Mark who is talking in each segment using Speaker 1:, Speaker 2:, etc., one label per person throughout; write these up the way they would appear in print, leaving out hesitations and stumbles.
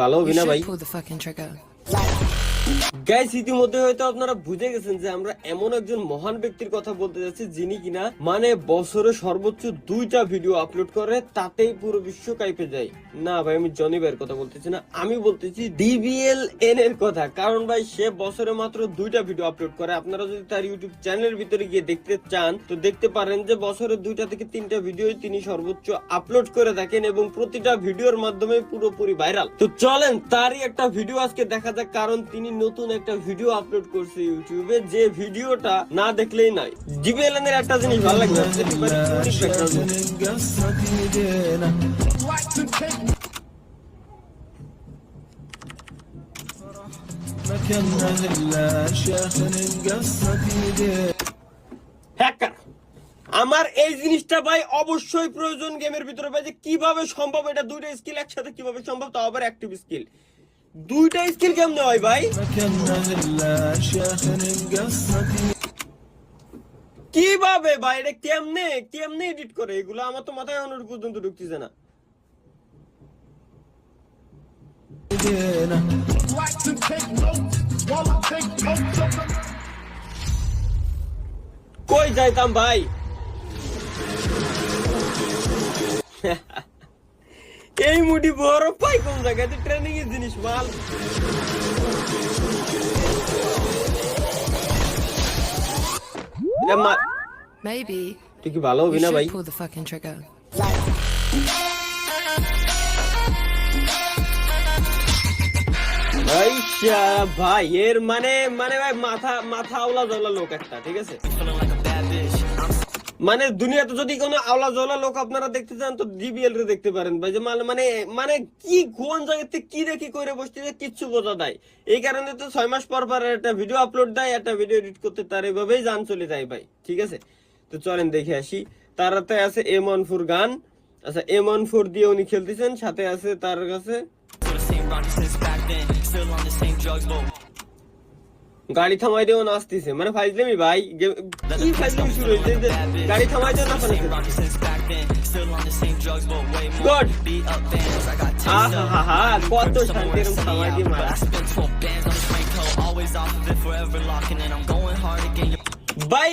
Speaker 1: ভালো হবে না ভাই। গাইস, ইতিমধ্যে হয়তো আপনারা বুঝে গেছেন যে আমরা এমন একজন মহান ব্যক্তির কথা বলতে যাচ্ছি যিনি কিনা মানে বছরে সর্বোচ্চ 2টা ভিডিও আপলোড করে, তাতেই পুরো বিশ্ব কাঁপে যায়। না ভাই, আমি জনি ভাইয়ের কথা বলতেছি না, আমি বলতেছি DBLN এর কথা। কারণ ভাই সে বছরে মাত্র 2টা ভিডিও আপলোড করে। আপনারা যদি তার ইউটিউব চ্যানেলের ভিতরে গিয়ে দেখতে চান তো দেখতে পারেন যে বছরে 2টা থেকে 3টা ভিডিও তিনি সর্বোচ্চ আপলোড করে থাকেন এবং প্রতিটা ভিডিওর মাধ্যমে পুরোপুরি ভাইরাল। তো চলেন তারই একটা ভিডিও আজকে দেখা যাক, কারণ তিনি নতুন একটা ভিডিও আপলোড করছে ইউটিউবে, যে ভিডিওটা না দেখলেই নাই। DBLN এর একটা জিনিস ভালো লাগবে, হ্যাকার। আমার এই জিনিসটা ভাই অবশ্যই প্রয়োজন গেমের ভিতরে ভাই, যে কিভাবে সম্ভব এটা 2টা স্কিল একসাথে কিভাবে সম্ভব, তাও আবার অ্যাক্টিভ স্কিল। 2টা স্কিল কেমনে হয় ভাই? কিভাবে ভাই এটা কেমনে কেমনে এডিট করে এগুলো? আমার তো মাথায় এখনো পর্যন্ত ঢুকতেছে না। কই যাইতাম ভাই? এই মুডি বড় পাই কোন জায়গায়? ট্রেনিং এর জিনিস মাল।
Speaker 2: Maybe
Speaker 1: তুই কি ভালো হবি না ভাই?
Speaker 2: pull the fucking trigger.
Speaker 1: ভাই এর মানে মানে ভাই মাথা আওলা জওলা লোক একটা, ঠিক আছে? মানে দুনিয়াতে যদি কোনো আওলা জওলা লোক আপনারা দেখতে চান তো DBL রে দেখতে পারেন ভাই। যে মানে মানে কি কোন জায়গাতে কি দেখি করে বসতেছে কিচ্ছু বোঝা যায়। এই কারণে তো 6 মাস পর পর একটা ভিডিও আপলোড দেয়, একটা ভিডিও এডিট করতে তার এভাবেই জান চলে যায় ভাই, ঠিক আছে? তো চলেন দেখে আসি। তার হাতে আছে M14 গান। আচ্ছা, M14 দিয়ে উনি খেলতেছেন, সাথে আছে তার কাছে গাড়ি থামাই দিয়ে নাচতেছে। মানে ফাইজলামি ভাই, কি ফাইজলামি শুরু হয়েছে? গাড়ি থামাই দিয়ে নাচানো। কত শান্তি এরকম থামাই দিয়ে মারা। ভাই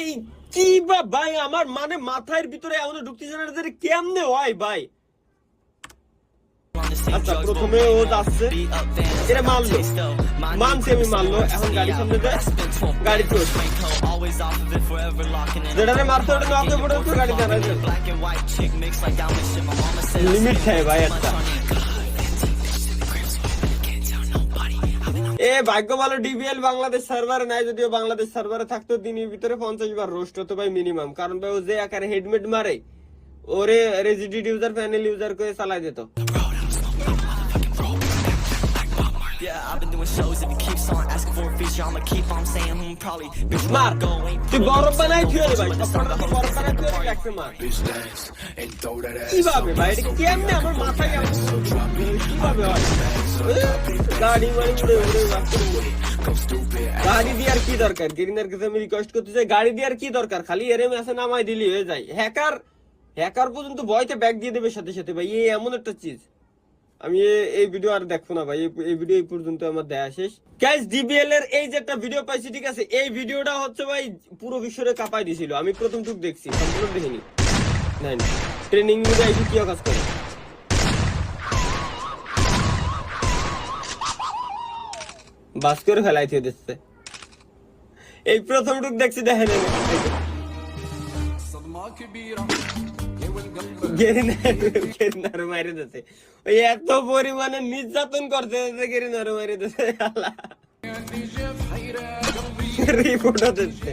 Speaker 1: কি বা ভাই, আমার মানে মাথার ভিতরে এমন ঢুকতেছে না যে কেমনে হয় ভাই। আচ্ছা, প্রথমে ও যাচ্ছে, এটা মারলো, মানছি আমি মারলো। এখন গাড়ি সামনে দেয়, গাড়ি চলছে, যেটাতে মারতে ওটা নামতে পড়ে তো গাড়ি দাঁড়ায় লিমিট খায় ভাই একটা। এ ভাগ্য ভালো DBL বাংলাদেশ সার্ভারে নাই, যদিও বাংলাদেশ সার্ভারে থাকতো দিনের ভিতরে 50 বার রোস্ট হতো ভাই মিনিমাম। কারণ ভাই ও যে আকারে হেডমেট মারে, ওরে রেজিডিড ইউজার প্যানেল ইউজার করে চালাই দিত। Yeah, I've been doing shows. If he keeps on asking for a feature, I'ma keep on saying probably bitch mar go ain't tu boro banai thiyore bhai apna to boro banai thiyore lakse mar kibabe bhai eta kemne amar mathay kibabe hoy gadi mari ure গাড়ি দিয়ার কি দরকার? গেরিনার কাছে আমি request করতে চাই, গাড়ি দিয়ার কি দরকার? খালি এরএম এসে নামাই দিলি হয়ে যায়। হ্যাকার পর্যন্ত ভয়তে ব্যাগ দিয়ে দেবে সাথে সাথে ভাই, এই এমন একটা চিজ। আমি এই ভিডিও আর দেখবো না ভাই, এই ভিডিও এই পর্যন্ত আমার দেখা শেষ। গাইস, DBL এর এই যে একটা ভিডিও পাইছি, ঠিক আছে? এই ভিডিওটা হচ্ছে ভাই পুরো বিশ্বরে কাঁপাই দিছিল। আমি প্রথম টুক দেখছি, সম্পূর্ণ দেখিনি। না ট্রেনিং নিয়ে এই কি কাজ করে বাস করে ফেলাই দিয়ে দিচ্ছে। এই প্রথম টুক দেখছি, দেখেন গেরিনার মারি দিচ্ছে। ওই এত পরিমাণে নির্যাতন করতে গেরিনার মারি দিচ্ছে, রিপোর্ট দিচ্ছে।